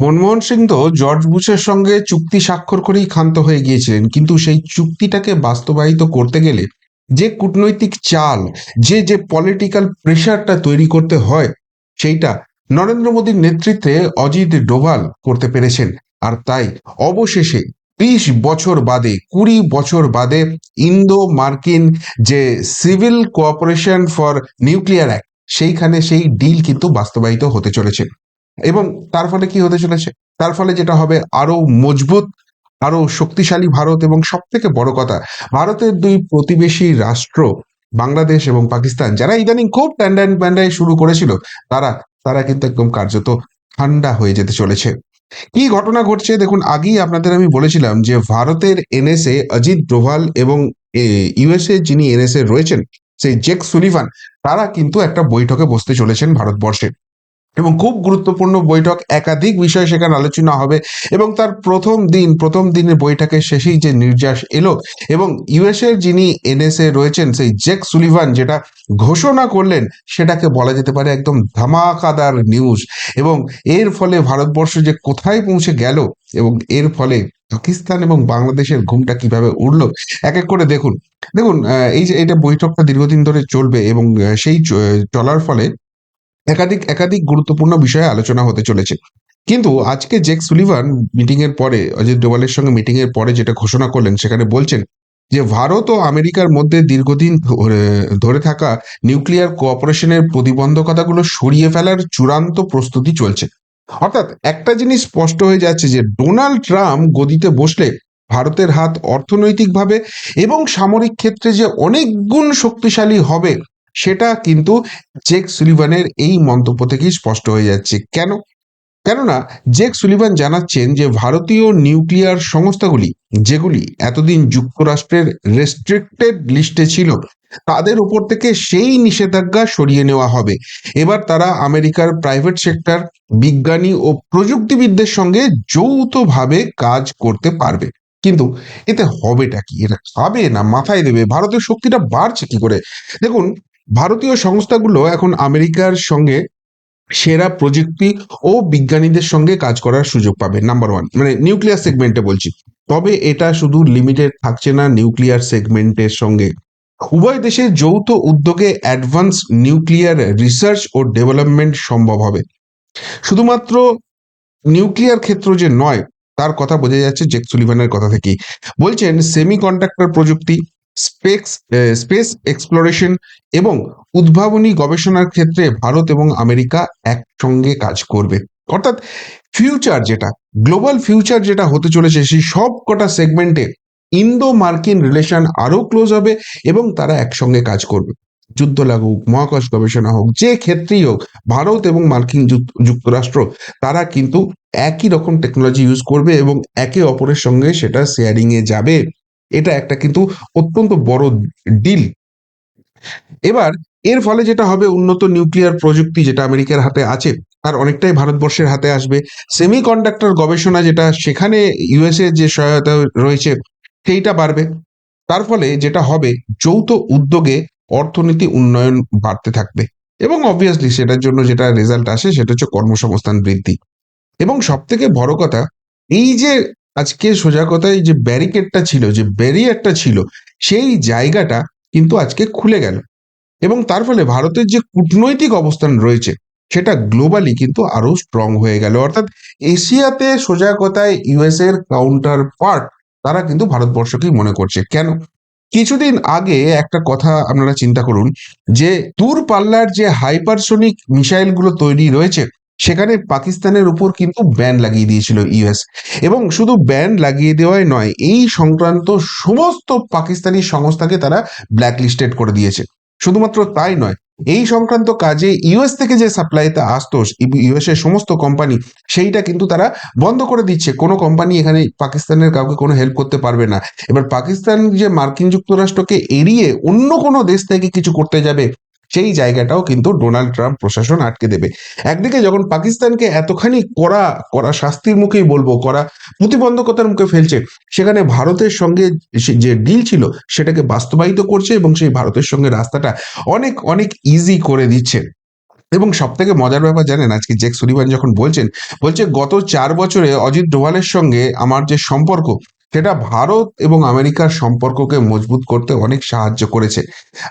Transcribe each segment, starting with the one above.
মনমোহন সিং তো জর্জ বুশের সঙ্গে চুক্তি স্বাক্ষর করেই ক্ষান্ত হয়ে গিয়েছিলেন, কিন্তু সেই চুক্তিটাকে বাস্তবায়িত করতে গেলে যে কূটনৈতিক চাল, যে পলিটিক্যাল প্রেশারটা তৈরি করতে হয়, সেইটা নরেন্দ্র মোদীর নেতৃত্বে অজিত ডোভাল করতে পেরেছেন। আর তাই অবশেষে 20 বছর বাদে, 20 বছর বাদে ইন্দো মার্কিন যে civil cooperation for nuclear act, সেইখানে সেই ডিল কিন্তু বাস্তবায়িত হতে চলেছে। এবং তার ফলে কি হতে চলেছে? তার ফলে যেটা হবে, আরো মজবুত, আরো শক্তিশালী ভারত, এবং সব থেকে বড় কথা, ভারতের দুই প্রতিবেশী রাষ্ট্র বাংলাদেশ এবং পাকিস্তান, যারা ইদানিং খুব ট্যান্ডান প্যান্ডাই শুরু করেছিল, তারা তারা কিন্তু একদম কার্যত ঠান্ডা হয়ে যেতে চলেছে। কি ঘটনা ঘটছে দেখুন, আগেই আপনাদের আমি বলেছিলাম যে ভারতের এনএসএ অজিত ডোভাল এবং ইউএসএ যিনি এনএসএ রয়েছেন, সেই জেক সুলিভান, তারা কিন্তু একটা বৈঠকে বসতে চলেছেন ভারতবর্ষে। এবং খুব গুরুত্বপূর্ণ বৈঠক, একাধিক বিষয় সেখানে আলোচনা হবে। এবং তার প্রথম দিনের বৈঠকের শেষেই যে নির্যাস এলো, এবং ইউএসএর যিনি এনএসএ রয়েছেন সেই জেক সুলিভান যেটা ঘোষণা করলেন, সেটাকে বলা যেতে পারে একদম ধামাকাদার নিউজ। এবং এর ফলে ভারতবর্ষ যে কোথায় পৌঁছে গেল, এবং এর ফলে পাকিস্তান এবং বাংলাদেশের ঘুমটা কিভাবে উড়লো, এক এক করে দেখুন। দেখুন, এই যে এটা বৈঠকটা দীর্ঘদিন ধরে চলবে, এবং সেই চলার ফলে একাধিক একাধিক গুরুত্বপূর্ণ বিষয়ে আলোচনা হতে চলেছে। কিন্তু আজকে জেক সুলিভান মিটিং এর পরে, অজিত ডোভালের সঙ্গে মিটিং এর পরে যেটা ঘোষণা করলেন, সেখানে বলছেন যে ভারত ও আমেরিকার মধ্যে দীর্ঘদিন ধরে থাকা নিউক্লিয়ার কোঅপারেশনের প্রতিবন্ধকতাগুলো সরিয়ে ফেলার চূড়ান্ত প্রস্তুতি চলছে। অর্থাৎ একটা জিনিস স্পষ্ট হয়ে যাচ্ছে যে ডোনাল্ড ট্রাম্প গদিতে বসলে ভারতের হাত অর্থনৈতিকভাবে এবং সামরিক ক্ষেত্রে যে অনেক গুণ শক্তিশালী হবে, সেটা কিন্তু জেক সুলিভানের এই মন্তব্য থেকেই স্পষ্ট হয়ে যাচ্ছে। কেন? কেননা জেক সুলিভান জানাচ্ছেন যে ভারতীয় নিউক্লিয়ার সংস্থাগুলি, যেগুলি এতদিন যুক্তরাষ্ট্রের রেস্ট্রিক্টেড লিস্টে ছিল, তাদের উপর থেকে সেই নিষেধাজ্ঞা সরিয়ে নেওয়া হবে। এবার তারা আমেরিকার প্রাইভেট সেক্টর, বিজ্ঞানী ও প্রযুক্তিবিদদের সঙ্গে যৌথভাবে কাজ করতে পারবে। কিন্তু এতে হবেটা কি? এটা খাবে না মাথায় দেবে? ভারতের শক্তিটা বাড়ছে কি করে? দেখুন, ভারতীয় সংস্থাগুলো এখন আমেরিকার সঙ্গে সেরা প্রযুক্তি ও বিজ্ঞানীদের সঙ্গে কাজ করার সুযোগ পাবে। নাম্বার ওয়ান, মানে নিউক্লিয়ার সেগমেন্টে বলছি। তবে এটা শুধু লিমিটেড থাকছে না নিউক্লিয়ার সেগমেন্টের সঙ্গে, উভয় দেশের যৌথ উদ্যোগে অ্যাডভান্স নিউক্লিয়ার রিসার্চ ও ডেভেলপমেন্ট সম্ভব হবে। শুধুমাত্র নিউক্লিয়ার ক্ষেত্র যে নয়, তার কথা বোঝা যাচ্ছে জেক সুলিভানের কথা থেকেই। বলছেন সেমি কন্ডাক্টর প্রযুক্তি, স্পেস স্পেস এক্সপ্লোরেশন এবং উদ্ভাবনী গবেষণার ক্ষেত্রে ভারত এবং আমেরিকা একসঙ্গে কাজ করবে। অর্থাৎ ফিউচার যেটা, গ্লোবাল ফিউচার যেটা হতে চলেছে, সেই সব কটা সেগমেন্টে ইন্দো মার্কিন রিলেশন আরো ক্লোজ হবে, এবং তারা একসঙ্গে কাজ করবে। যুদ্ধ লাগুক, মহাকাশ গবেষণা হোক, যে ক্ষেত্রেই হোক, ভারত এবং মার্কিন যুক্তরাষ্ট্র, তারা কিন্তু একই রকম টেকনোলজি ইউজ করবে এবং একে অপরের সঙ্গে সেটা শেয়ারিং এ যাবে। এটা একটা কিন্তু অত্যন্ত বড় ডিল। এবার এর ফলে যেটা হবে, উন্নত নিউক্লিয়ার প্রযুক্তি যেটা আমেরিকার হাতে আছে, তার অনেকটাই ভারতবর্ষের হাতে আসবে। সেমি কন্ডাক্টর গবেষণা যেটা, সেখানে ইউএসএ যে সহায়তা রয়েছে, সেইটা বাড়বে। তার ফলে যেটা হবে, যৌথ উদ্যোগে অর্থনীতি উন্নয়ন বাড়তে থাকবে। এবং অবভিয়াসলি সেটার জন্য যেটা রেজাল্ট আসে, সেটা হচ্ছে কর্মসংস্থান বৃদ্ধি। এবং সব থেকে বড় কথা, এই যে আজকে সোজা কথায় যে ব্যারিকেডটা ছিল, যে ব্যারিয়ারটা ছিল, সেই জায়গাটা কিন্তু আজকে খুলে গেল। এবং তার ফলে ভারতের যে কূটনৈতিক অবস্থান রয়েছে, সেটা গ্লোবালি কিন্তু আরো স্ট্রং হয়ে গেল। অর্থাৎ এশিয়াতে সোজা কথায় ইউএস এর কাউন্টার পার্ট, তারা কিন্তু ভারতবর্ষকেই মনে করছে। কেন? কিছুদিন আগে একটা কথা আপনারা চিন্তা করুন, যে দূরপাল্লার যে হাইপারসোনিক মিসাইল গুলো তৈরি রয়েছে, সেখানে পাকিস্তানের উপর কিন্তু ব্যান লাগিয়ে দিয়েছিল ইউএস। এবং শুধু ব্যান লাগিয়ে দেওয়াই নয়, এই সংক্রান্ত সমস্ত পাকিস্তানি সংস্থাকে তারা ব্ল্যাকলিস্টেড করে দিয়েছে। শুধুমাত্র তাই নয়, এই সংক্রান্ত কাজে ইউএস থেকে যে সাপ্লাইতে আসতো, ইউএস এর সমস্ত কোম্পানি, সেইটা কিন্তু তারা বন্ধ করে দিচ্ছে। কোনো কোম্পানি এখানে পাকিস্তানের কাউকে কোনো হেল্প করতে পারবে না। এবার পাকিস্তান যে মার্কিন যুক্তরাষ্ট্রকে এড়িয়ে অন্য কোনো দেশ থেকে কিছু করতে যাবে, সেই জায়গাটাও কিন্তু ডোনাল্ড ট্রাম্প প্রশাসন আটকে দেবে। একদিকে যখন পাকিস্তানকে এতখানি কড়া কড়া শাস্তির মুখেই বলবো, কড়া প্রতিবন্ধকতার মুখে ফেলছে, সেখানে ভারতের সঙ্গে যে ডিল ছিল, সেটাকে বাস্তবায়িত করছে, এবং সেই ভারতের সঙ্গে রাস্তাটা অনেক অনেক ইজি করে দিচ্ছে। এবং সব থেকে মজার ব্যাপার জানেন, আজকে জেক সুলিভান যখন বলছে গত 4 বছরে অজিত ডোভালের সঙ্গে আমার যে সম্পর্ক, সেটা ভারত এবং আমেরিকার সম্পর্ককে মজবুত করতে অনেক সাহায্য করেছে।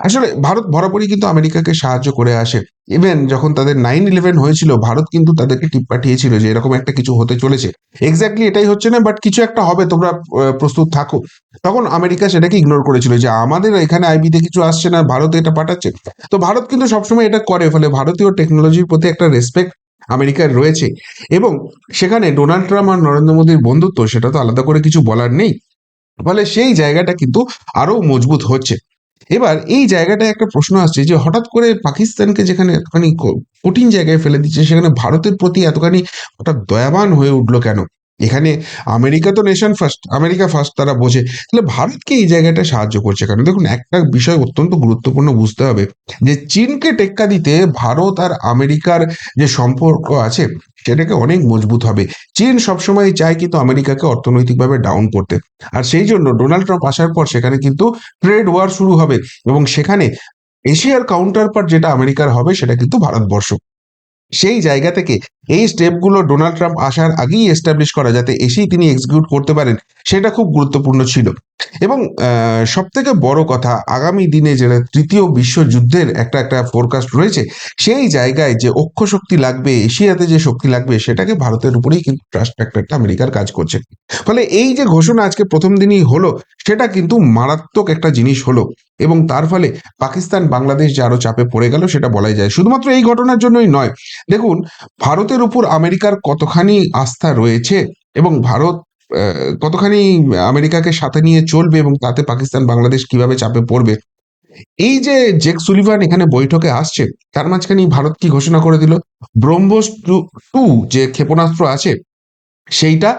আসলে ভারত বরাবরই কিন্তু আমেরিকাকে সাহায্য করে আসে। ইভেন যখন তাদের 9/11 হয়েছিল, ভারত কিন্তু তাদেরকে টিপ পাঠিয়েছিল যে এরকম একটা কিছু হতে চলেছে, এক্স্যাক্টলি এটাই হচ্ছে না, বাট কিছু একটা হবে, তোমরা প্রস্তুত থাকো। তখন আমেরিকা সেটাকে ইগনোর করেছিল যে আমাদের এখানে আইবিতে কিছু আসছে না, ভারত এটা পাঠাচ্ছে। তো ভারত কিন্তু সবসময় এটা করে, ফলে ভারতীয় টেকনোলজির প্রতি একটা রেসপেক্ট আমেরিকার রয়েছে। এবং সেখানে ডোনাল্ড ট্রাম্প আর নরেন্দ্র মোদীর বন্ধুত্ব, সেটা তো আলাদা করে কিছু বলার নেই। ফলে সেই জায়গাটা কিন্তু আরো মজবুত হচ্ছে। এবার এই জায়গাটায় একটা প্রশ্ন আসছে যে হঠাৎ করে পাকিস্তানকে যেখানে এতখানি কঠিন জায়গায় ফেলে দিচ্ছে, সেখানে ভারতের প্রতি এতখানি হঠাৎ দয়াবান হয়ে উঠলো কেন? এখানে আমেরিকা তো নেশন ফার্স্ট, আমেরিকা ফার্স্ট তারা বোঝে, তাহলে ভারতকে এই জায়গাটা সাহায্য করছে কেন? দেখুন, একটা বিষয় অত্যন্ত গুরুত্বপূর্ণ বুঝতে হবে, যে চীনকে টেক্কা দিতে ভারত আর আমেরিকার যে সম্পর্ক আছে, সেটাকে অনেক মজবুত হবে। চীন সবসময় চায় কিন্তু আমেরিকাকে অর্থনৈতিকভাবে ডাউন করতে। আর সেই জন্য ডোনাল্ড ট্রাম্প আসার পর সেখানে কিন্তু ট্রেড ওয়ার শুরু হবে, এবং সেখানে এশিয়ার কাউন্টার পার্ট যেটা আমেরিকার হবে, সেটা কিন্তু ভারতবর্ষ। সেই জায়গা থেকে এই স্টেপগুলো ডোনাল্ড ট্রাম্প আসার আগেই এস্টাবলিশ করা, যাতে এসেই তিনি এক্সিকিউট করতে পারেন, সেটা খুব গুরুত্বপূর্ণ ছিল। এবং সব থেকে বড় কথা, আগামী দিনে যেটা তৃতীয় বিশ্বযুদ্ধের একটা একটা ফোরকাস্ট রয়েছে, সেই জায়গায় যে অক্ষ শক্তি লাগবে, এশিয়াতে যে শক্তি লাগবে, সেটাকে ভারতের উপরেই কিন্তু ট্রাস্ট ফ্যাক্টরটা আমেরিকার কাজ করছে। ফলে এই যে ঘোষণা আজকে প্রথম দিনই হলো, সেটা কিন্তু মারাত্মক একটা জিনিস হলো। এবং তার ফলে পাকিস্তান বাংলাদেশ যে আরো চাপে পড়ে গেল, সেটা বলাই যায়। শুধুমাত্র এই ঘটনার জন্যই নয়, দেখুন ভারতের উপর আমেরিকার কতখানি আস্থা রয়েছে, এবং ভারত কতখানি আমেরিকাকে সাথে নিয়ে চলবে, এবং তাতে পাকিস্তান বাংলাদেশ কিভাবে চাপে পড়বে। এই যে জেক সুলিভান এখানে বৈঠকে আসছে, তার মাঝখানে ভারত কি ঘোষণা করে দিল, ব্রহ্মোস টু যে ক্ষেপণাস্ত্র আছে, সেইটা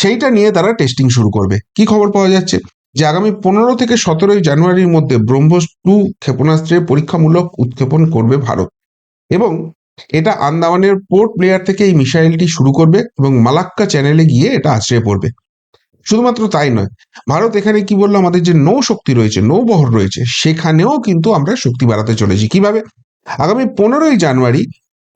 সেইটা নিয়ে তারা টেস্টিং শুরু করবে। কি খবর পাওয়া যাচ্ছে, যে আগামী 15 থেকে 17 জানুয়ারির মধ্যে ব্রহ্মোস 2 ক্ষেপণাস্ত্রের পরীক্ষামূলক উৎক্ষেপণ করবে ভারত। এবং এটা আন্দামানের পোর্ট ব্লেয়ার থেকে এই মিসাইলটি শুরু করবে, এবং মালাক্কা চ্যানেলে গিয়ে এটা আছড়ে পড়বে। শুধুমাত্র তাই নয়, ভারত এখানে কি বললো, আমাদের যে নৌ শক্তি রয়েছে, নৌবহর রয়েছে, সেখানেও কিন্তু আমরা শক্তি বাড়াতে চলেছি। কিভাবে? আগামী 15ই জানুয়ারি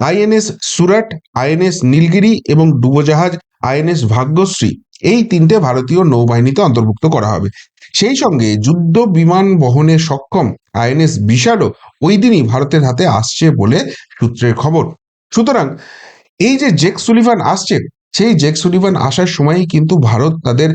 আইএনএস সুরাট, আইএনএস নীলগিরি এবং ডুবোজাহাজ আইএনএস ভাগ্যশ্রী, এই 3টে ভারতীয় নৌবাহিনীতে অন্তর্ভুক্ত করা হবে। সেই সঙ্গে যুদ্ধ বিমান বহনে সক্ষম আইএনএস বিশালও ওই দিনই ভারতের হাতে আসছে বলে সূত্রের খবর। সুতরাং এই যে জেক সুলিভান আসছে, সেই জেক সুলিভান আসার সময়ই কিন্তু ভারত তাদের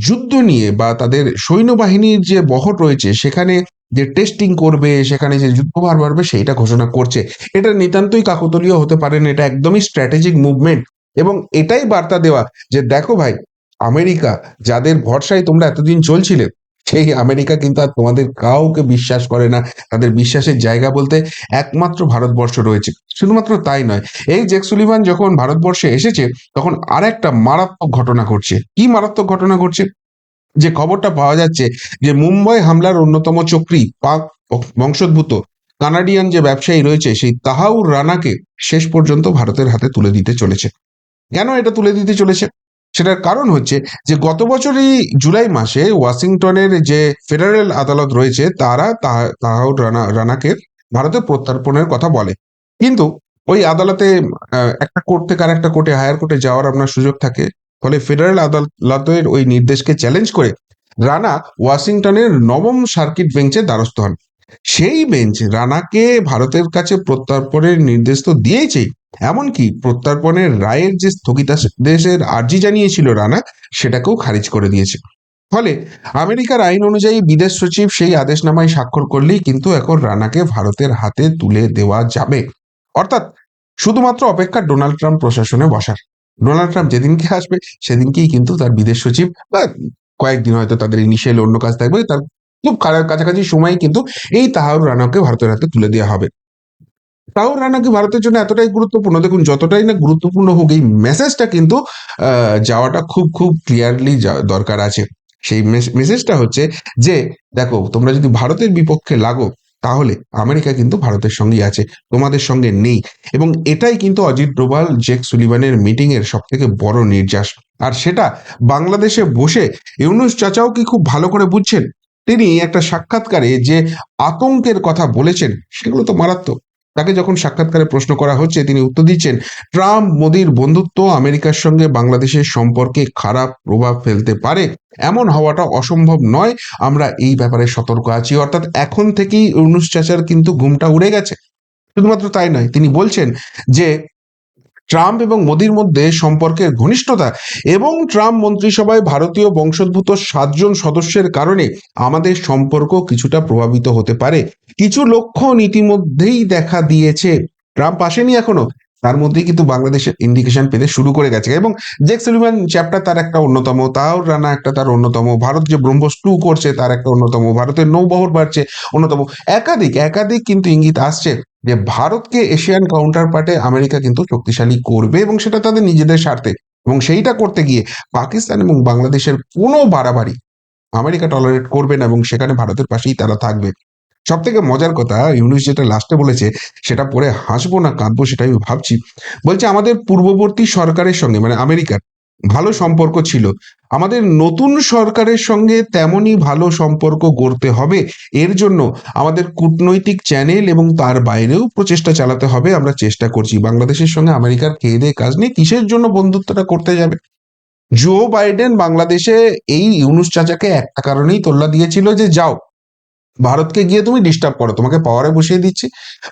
যুদ্ধ নিয়ে বা তাদের সৈন্যবাহিনীর যে বহর রয়েছে, সেখানে যে টেস্টিং করবে, সেখানে যে যুদ্ধভার বাড়বে, সেইটা ঘোষণা করছে। এটা নিতান্তই কাকতালীয় হতে পারে না, এটা একদমই স্ট্র্যাটেজিক মুভমেন্ট। এবং এটাই বার্তা দেওয়া, যে দেখো ভাই, আমেরিকা যাদের ভরসায় তোমরা এতদিন চলছিলে, সেই আমেরিকা কিন্তু আর তোমাদের কাউকে বিশ্বাস করে না। তাদের বিশ্বাসের জায়গা বলতে একমাত্র ভারতবর্ষ রয়েছে। শুধুমাত্র তাই নয়, এই জেক সুলিভান যখন ভারতবর্ষে এসেছে, তখন আর একটা মারাত্মক ঘটনা ঘটছে। কি মারাত্মক ঘটনা ঘটছে? যে খবরটা পাওয়া যাচ্ছে, যে মুম্বাই হামলার অন্যতম চক্রী পাক বংশোদ্ভূত কানাডিয়ান যে ব্যবসায়ী রয়েছে, সেই তাহাউর রানাকে শেষ পর্যন্ত ভারতের হাতে তুলে দিতে চলেছে। কেন এটা তুলে দিতে চলেছে? সেটার কারণ হচ্ছে, যে গত বছরই জুলাই মাসে ওয়াশিংটনের যে ফেডারেল আদালত রয়েছে, তারা তাহাউর রানাকে ভারতে প্রত্যর্পণের কথা বলে। কিন্তু ওই আদালতে একটা কোর্ট থেকে আর একটা কোর্টে, হায়ার কোর্টে যাওয়ার আপনার সুযোগ থাকে। ফলে ফেডারেল আদালতের ওই নির্দেশকে চ্যালেঞ্জ করে রানা ওয়াশিংটনের 9ম সার্কিট বেঞ্চে দ্বারস্থ হন। সেই বেঞ্চ রানাকে ভারতের কাছে প্রত্যর্পণের নির্দেশ তো দিয়েছেই, এমনকি প্রত্যর্পণের রায়ের যে স্থগিতাদেশের আর্জি জানিয়েছিল রানা, সেটাকেও খারিজ করে দিয়েছে। ফলে আমেরিকার আইন অনুযায়ী বিদেশ সচিব সেই আদেশনামায় স্বাক্ষর করলেই কিন্তু এখন রানাকে ভারতের হাতে তুলে দেওয়া যাবে। অর্থাৎ শুধুমাত্র অপেক্ষা ডোনাল্ড ট্রাম্প প্রশাসনে বসার। ডোনাল্ড ট্রাম্প যেদিনকে আসবে, সেদিনকেই কিন্তু তার বিদেশ সচিব, বা কয়েকদিন হয়তো তাদের ইনিশিয়াল অন্য কাজ থাকবে, তার খুব কাছাকাছি সময় কিন্তু এই তাহাউর রানাকে ভারতের হাতে তুলে দেওয়া হবে। তাও রানা কি ভারতের জন্য এতটাই গুরুত্বপূর্ণ? দেখুন, যতটাই না গুরুত্বপূর্ণ হোক, এই মেসেজটা কিন্তু যাওয়াটা খুব খুব ক্লিয়ারলি দরকার আছে। সেই মেসেজটা হচ্ছে, যে দেখো, তোমরা যদি ভারতের বিপক্ষে লাগো, তাহলে আমেরিকা কিন্তু ভারতের সঙ্গেই আছে, তোমাদের সঙ্গে নেই। এবং এটাই কিন্তু অজিত ডোভাল জেক সুলিভানের মিটিং এর সব থেকে বড় নির্যাস। আর সেটা বাংলাদেশে বসে ইউনূস চাচাও কি খুব ভালো করে বুঝছেন। তিনি একটা সাক্ষাৎকারে যে আতঙ্কের কথা বলেছেন, সেগুলো তো মারাত্মক। তাকে যখন সাক্ষাৎকারে প্রশ্ন করা হচ্ছে তিনি উত্তর দিচ্ছেন, ট্রাম্প মোদির বন্ধুত্ব আমেরিকার সঙ্গে বাংলাদেশের সম্পর্কে খারাপ প্রভাব ফেলতে পারে, এমন হওয়াটা অসম্ভব নয়, আমরা এই ব্যাপারে সতর্ক আছি। অর্থাৎ এখন থেকেই ইউনূস চাচার কিন্তু ঘুমটা উড়ে গেছে। শুধুমাত্র তাই নয়, তিনি বলছেন যে ট্রাম্প এবং মোদির মধ্যে সম্পর্কের ঘনিষ্ঠতা এবং ট্রাম্প মন্ত্রিসভায় ভারতীয় বংশোদ্ভূত 7 জন সদস্যের কারণে আমাদের সম্পর্ক কিছুটা প্রভাবিত হতে পারে। কিছু লক্ষণ ইতিমধ্যেই দেখা দিয়েছে। ট্রাম্প আসেনি এখনো, তার মধ্যেই কিন্তু বাংলাদেশের ইন্ডিকেশন পেতে শুরু করে গেছে। এবং জেক সুলিভান চ্যাপ্টার তার একটা অন্যতম, তাওর রানা একটা তার অন্যতম, ভারত যে ব্রহ্মোস 2 করছে তার একটা অন্যতম, ভারতের নৌবহর বাড়ছে অন্যতম। একাধিক একাধিক কিন্তু ইঙ্গিত আসছে যে ভারতকে এশিয়ান কাউন্টার পার্টে আমেরিকা কিন্তু শক্তিশালী করবে এবং সেটা তাদের নিজেদের স্বার্থে। এবং সেইটা করতে গিয়ে পাকিস্তান এবং বাংলাদেশের কোনো বাড়াবাড়ি আমেরিকা টলারেট করবে না এবং সেখানে ভারতের পাশেই তারা থাকবে। সব থেকে মজার কথা, ইউনুস যেটা লাস্টে বলেছে সেটা পড়ে হাসবো না কাঁদবো সেটাই আমি ভাবছি। বলছে আমাদের পূর্ববর্তী সরকারের সঙ্গে, মানে আমেরিকার, ভালো সম্পর্ক ছিল, আমাদের নতুন সরকারের সঙ্গে তেমনই ভালো সম্পর্ক গড়তে হবে। এর জন্য আমাদের কূটনৈতিক চ্যানেল এবং তার বাইরেও প্রচেষ্টা চালাতে হবে। আমরা চেষ্টা করছি। বাংলাদেশের সঙ্গে আমেরিকার খেয়ে দেয়ে কাজ নেই, কিসের জন্য বন্ধুত্বটা করতে যাবে? জো বাইডেন বাংলাদেশে এই ইউনুস চাচাকে একটা কারণেই তোল্লা দিয়েছিল যে যাও ভারতকে গিয়ে তুমি ডিস্টার্ব করো, তোমাকে পাওয়ারে বসিয়ে দিচ্ছি।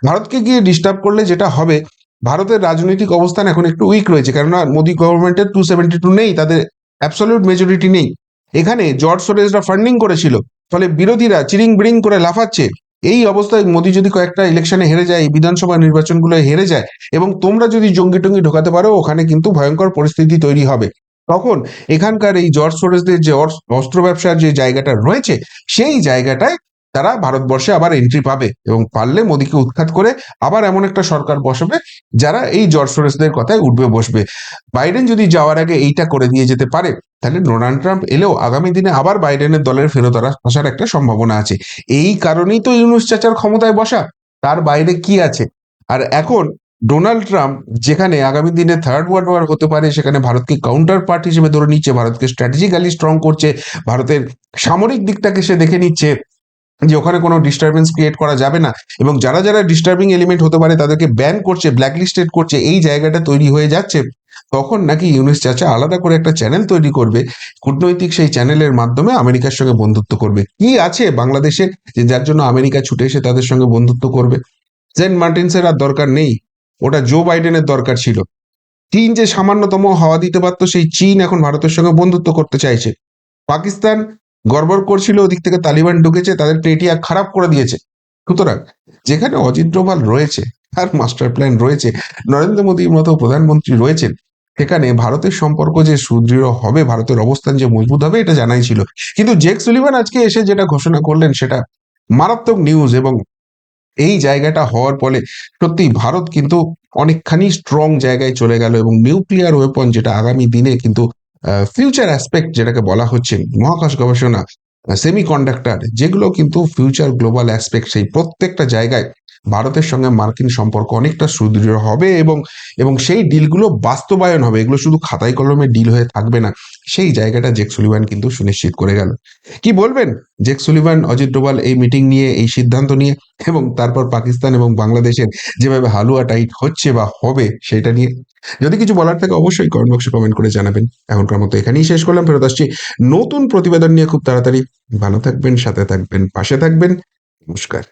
ভারতকে গিয়ে ডিস্টার্ব করলে যেটা হবে, ভারতের রাজনৈতিক অবস্থান এখন একটু উইক রয়েছে, কেননা মোদী গভর্নমেন্টের 272 নেই, তাদের অ্যাবসলিউট মেজরিটি নেই। এখানে জর্জ সোরেসরা ফান্ডিং করেছিল, ফলে বিরোধীরা চিরিং বিরিং করে লাফাচ্ছে। এই অবস্থায় মোদী যদি কয়েকটা ইলেকশনে হেরে যায়, এই বিধানসভা নির্বাচনগুলো হেরে যায় এবং তোমরা যদি জঙ্গি টঙ্গি ঢোকাতে পারো, ওখানে কিন্তু ভয়ঙ্কর পরিস্থিতি তৈরি হবে। তখন এখানকার এই জর্জ সোরেসদের যে অস্ত্র ব্যবসার যে জায়গাটা রয়েছে, সেই জায়গাটায় তারা ভারতবর্ষে আবার এন্ট্রি পাবে এবং পারলে মোদীকে উৎখাত করে আবার এমন একটা সরকার বসাবে যারা এই জর্জ সোরেসদের কথায় উঠবে বসবে। বাইডেন যদি যাওয়ার আগে এইটা করে দিয়ে যেতে পারে, তাহলে ডোনাল্ড ট্রাম্প এলেও আগামী দিনে আবার বাইডেনের দলের ফেরত আসার একটা সম্ভাবনা আছে। এই কারণেই তো ইউনুস চাচার ক্ষমতায় বসা, তার বাইরে কি আছে? আর এখন ডোনাল্ড ট্রাম্প যেখানে আগামী দিনে থার্ড ওয়ার্ল্ড ওয়ার হতে পারে, সেখানে ভারতকে কাউন্টার পার্ট হিসেবে ধরে নিচ্ছে, ভারতকে স্ট্র্যাটেজিক্যালি স্ট্রং করছে, ভারতের সামরিক দিকটাকে সে দেখে নিচ্ছে যে ওখানে কোনো ডিস্টারবেন্স ক্রিয়েট করা যাবে না এবং যারা যারা ডিস্টার্বিং এলিমেন্ট হতে পারে তাদেরকে ব্যান করছে, ব্ল্যাকলিস্টেড করছে, এই জায়গাটা তৈরি হয়ে যাচ্ছে। তখন নাকি ইউনুস চাচা আলাদা করে একটা চ্যানেল তৈরি করবে, কূটনৈতিক সেই চ্যানেলের মাধ্যমে আমেরিকার সঙ্গে বন্ধুত্ব করবে। কি আছে বাংলাদেশে যে যার জন্য আমেরিকা ছুটে এসে তাদের সঙ্গে বন্ধুত্ব করবে? সেন্ট মার্টিনসের আর দরকার নেই, ওটা জো বাইডেনের দরকার ছিল। চীন যে সামান্যতম হাওয়া দিতে পারতো, সেই চীন এখন ভারতের সঙ্গে বন্ধুত্ব করতে চাইছে। পাকিস্তান গড়বড় করছিল, ওদিক থেকে তালিবান ঢুকেছে, তাদের পেটিয়া খারাপ করে দিয়েছে। সুতরাং যেখানে অজিত ডোভাল রয়েছে, তার মাস্টার প্ল্যান রয়েছে, নরেন্দ্র মোদীর মতো প্রধানমন্ত্রী রয়েছেন, সেখানে ভারতের সম্পর্ক যে সুদৃঢ় হবে, ভারতের অবস্থান যে মজবুত হবে, এটা জানাই ছিল। কিন্তু জেক সুলিভান আজকে এসে যেটা ঘোষণা করলেন সেটা মারাত্মক নিউজ এবং এই জায়গাটা হওয়ার ফলে সত্যি ভারত কিন্তু অনেকখানি স্ট্রং জায়গায় চলে গেল এবং নিউক্লিয়ার ওয়েপন, যেটা আগামী দিনে কিন্তু ফিউচার অ্যাসপেক্ট যেটাকে বলা হচ্ছে, মহাকাশ গবেষণা, সেমি কন্ডাক্টর, যেগুলো কিন্তু ফিউচার গ্লোবাল অ্যাসপেক্ট, সেই প্রত্যেকটা জায়গায় ভারতের সঙ্গে মার্কিন সম্পর্ক অনেকটা সুদৃঢ় হবে এবং এবং সেই ডিলগুলো বাস্তবায়ন হবে, এগুলো শুধু খাতায় কলমে ডিল হয়ে থাকবে না। সেই জায়গাটা জেক সুলিভান কিন্তু সুনিশ্চিত করে গেল। কি বলবেন জেক সুলিভান, অজিত ডোভাল এই মিটিং নিয়ে, এই সিদ্ধান্ত নিয়ে এবং তারপর পাকিস্তান এবং বাংলাদেশের যেভাবে হালুয়া টাইট হচ্ছে বা হবে সেটা নিয়ে? যদি কিছু বলার থাকে অবশ্যই কমেন্ট বক্সে কমেন্ট করে জানাবেন। এখনকার মতো এখানেই শেষ করলাম, ফেরত আসছি নতুন প্রতিবেদন নিয়ে খুব তাড়াতাড়ি। ভালো থাকবেন, সাথে থাকবেন, পাশে থাকবেন। নমস্কার।